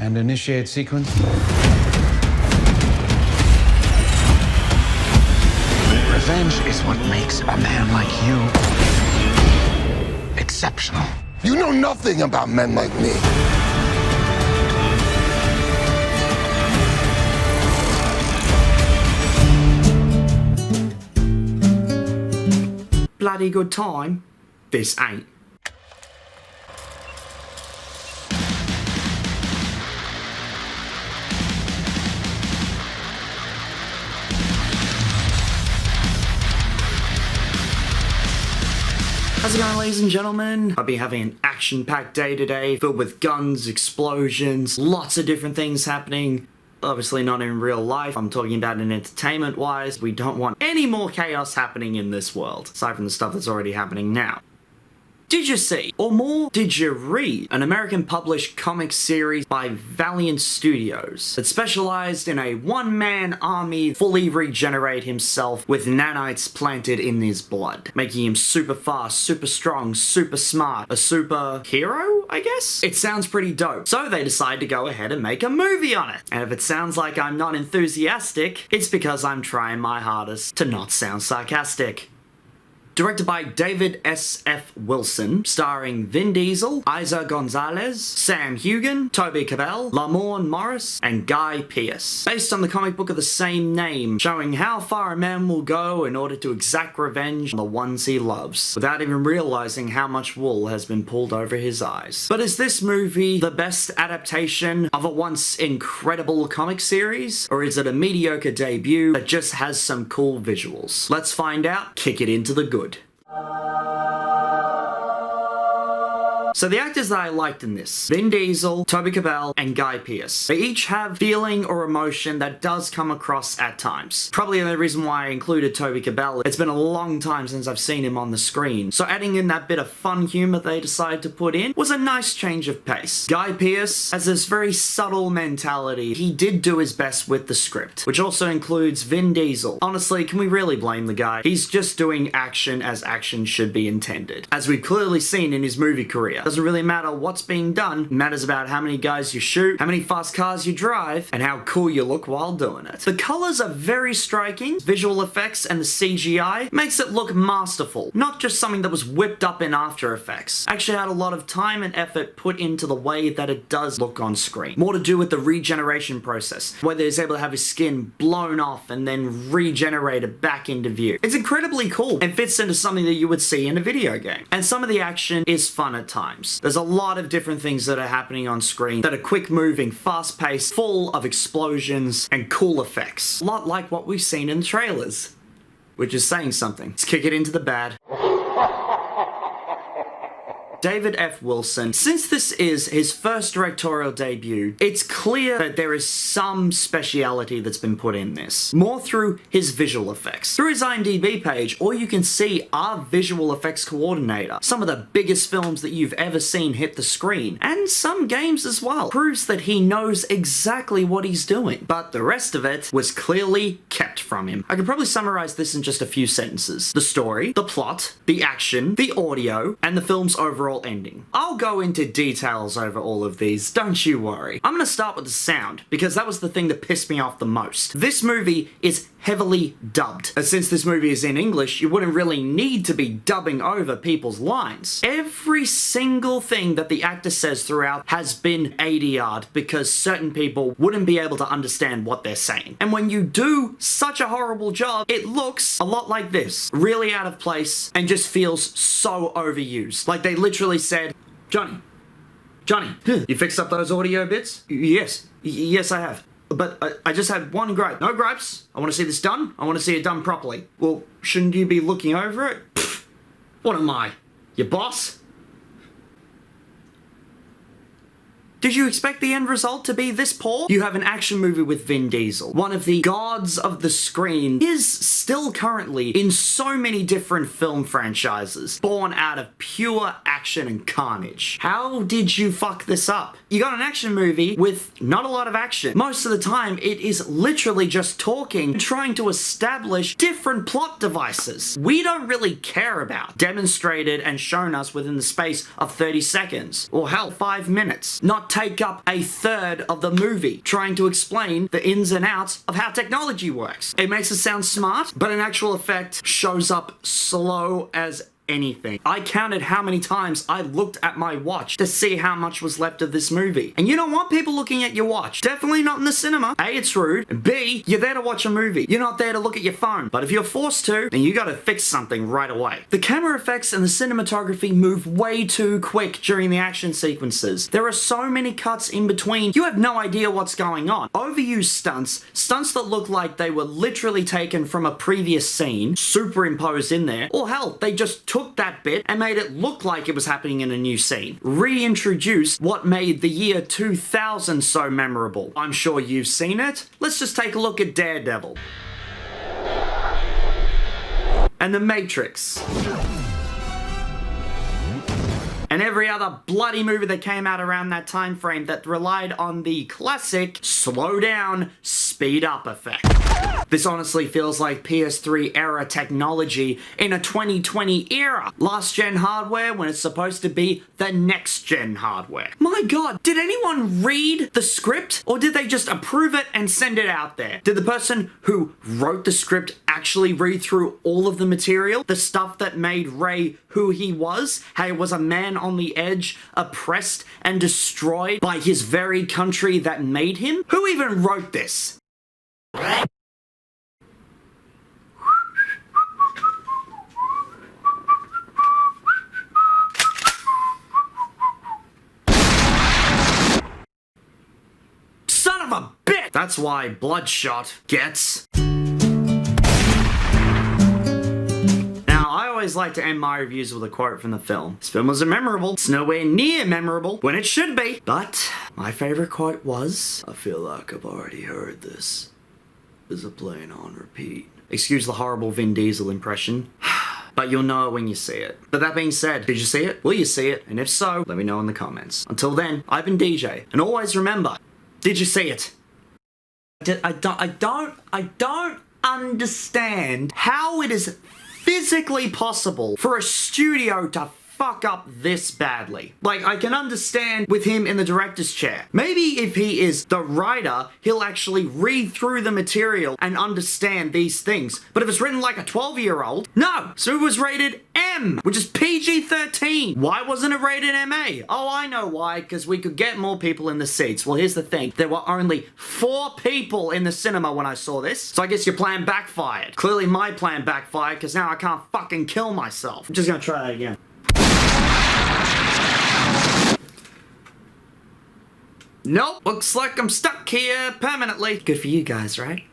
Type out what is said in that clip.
And initiate sequence. Revenge is what makes a man like you exceptional. You know nothing about men like me. Bloody good time. This ain't. How's it going, ladies and gentlemen? I'll be having an action-packed day today, filled with guns, explosions, lots of different things happening. Obviously not in real life, I'm talking about in entertainment-wise. We don't want any more chaos happening in this world, aside from the stuff that's already happening now. Did you see, or more, did you read an American published comic series by Valiant Studios that specialized in a one-man army fully regenerate himself with nanites planted in his blood, making him super fast, super strong, super smart, a super hero, I guess? It sounds pretty dope. So they decide to go ahead and make a movie on it. And if it sounds like I'm not enthusiastic, it's because I'm trying my hardest to not sound sarcastic. Directed by David S.F. Wilson, starring Vin Diesel, Eiza González, Sam Heughan, Toby Kebbell, Lamorne Morris, and Guy Pearce. Based on the comic book of the same name, showing how far a man will go in order to exact revenge on the ones he loves, without even realizing how much wool has been pulled over his eyes. But is this movie the best adaptation of a once incredible comic series? Or is it a mediocre debut that just has some cool visuals? Let's find out. Kick it into the good. So the actors that I liked in this, Vin Diesel, Toby Kebbell, and Guy Pearce. They each have feeling or emotion that does come across at times. Probably the reason why I included Toby Kebbell, it's been a long time since I've seen him on the screen. So adding in that bit of fun humor they decided to put in was a nice change of pace. Guy Pearce has this very subtle mentality. He did do his best with the script, which also includes Vin Diesel. Honestly, can we really blame the guy? He's just doing action as action should be intended. As we've clearly seen in his movie career. Doesn't really matter what's being done, it matters about how many guys you shoot, how many fast cars you drive, and how cool you look while doing it. The colors are very striking, visual effects and the CGI makes it look masterful, not just something that was whipped up in After Effects. Actually had a lot of time and effort put into the way that it does look on screen. More to do with the regeneration process, whether he's able to have his skin blown off and then regenerated back into view. It's incredibly cool and fits into something that you would see in a video game. And some of the action is fun at times. There's a lot of different things that are happening on screen that are quick moving, fast paced, full of explosions and cool effects. A lot like what we've seen in the trailers. Which is saying something. Let's kick it into the bad. David F. Wilson. Since this is his first directorial debut, it's clear that there is some speciality that's been put in this. More through his visual effects. Through his IMDb page, all you can see are visual effects coordinator. Some of the biggest films that you've ever seen hit the screen, and some games as well. Proves that he knows exactly what he's doing. But the rest of it was clearly kept from him. I could probably summarize this in just a few sentences. The story, the plot, the action, the audio, and the film's overall ending. I'll go into details over all of these, don't you worry. I'm gonna start with the sound, because that was the thing that pissed me off the most. This movie is heavily dubbed. And since this movie is in English, you wouldn't really need to be dubbing over people's lines. Every single thing that the actor says throughout has been ADR'd because certain people wouldn't be able to understand what they're saying. And when you do such a horrible job, it looks a lot like this. Really out of place and just feels so overused. Like they literally said, Johnny, you fixed up those audio bits? Yes, I have. But I just had one gripe. No gripes. I want to see this done. I want to see it done properly. Well, shouldn't you be looking over it? Pfft, what am I? Your boss? Did you expect the end result to be this poor? You have an action movie with Vin Diesel, one of the gods of the screen, is still currently in so many different film franchises, born out of pure action and carnage. How did you fuck this up? You got an action movie with not a lot of action. Most of the time, it is literally just talking and trying to establish different plot devices we don't really care about, demonstrated and shown us within the space of 30 seconds, or hell, 5 minutes. Not take up a third of the movie trying to explain the ins and outs of how technology works. It makes it sound smart, but in actual effect shows up slow as anything. I counted how many times I looked at my watch to see how much was left of this movie. And you don't want people looking at your watch. Definitely not in the cinema. A, it's rude. And B, you're there to watch a movie. You're not there to look at your phone. But if you're forced to, then you gotta fix something right away. The camera effects and the cinematography move way too quick during the action sequences. There are so many cuts in between, you have no idea what's going on. Overused stunts that look like they were literally taken from a previous scene, superimposed in there, or hell, they just took that bit and made it look like it was happening in a new scene. Reintroduced what made the year 2000 so memorable. I'm sure you've seen it. Let's just take a look at Daredevil. And The Matrix. And every other bloody movie that came out around that time frame that relied on the classic slow down, speed up effect. This honestly feels like PS3 era technology in a 2020 era. Last gen hardware when it's supposed to be the next gen hardware. My god, did anyone read the script or did they just approve it and send it out there? Did the person who wrote the script actually read through all of the material? The stuff that made Ray who he was? How he was a man on the edge, oppressed and destroyed by his very country that made him? Who even wrote this? Son of a bitch! That's why Bloodshot gets... I always like to end my reviews with a quote from the film. This film wasn't memorable. It's nowhere near memorable when it should be. But my favorite quote was, I feel like I've already heard this. Is it playing on repeat? Excuse the horrible Vin Diesel impression. But you'll know it when you see it. But that being said, did you see it? Will you see it? And if so, let me know in the comments. Until then, I've been DeeJsee. And always remember, did you see it? I don't understand how it is physically possible for a studio to fuck up this badly. Like, I can understand with him in the director's chair. Maybe if he is the writer, he'll actually read through the material and understand these things. But if it's written like a 12-year-old, no. So it was rated M, which is PG-13. Why wasn't it rated MA? Oh, I know why, because we could get more people in the seats. Well, here's the thing. There were only 4 people in the cinema when I saw this, so I guess your plan backfired. Clearly my plan backfired, because now I can't fucking kill myself. I'm just gonna try that again. Nope, looks like I'm stuck here permanently. Good for you guys, right?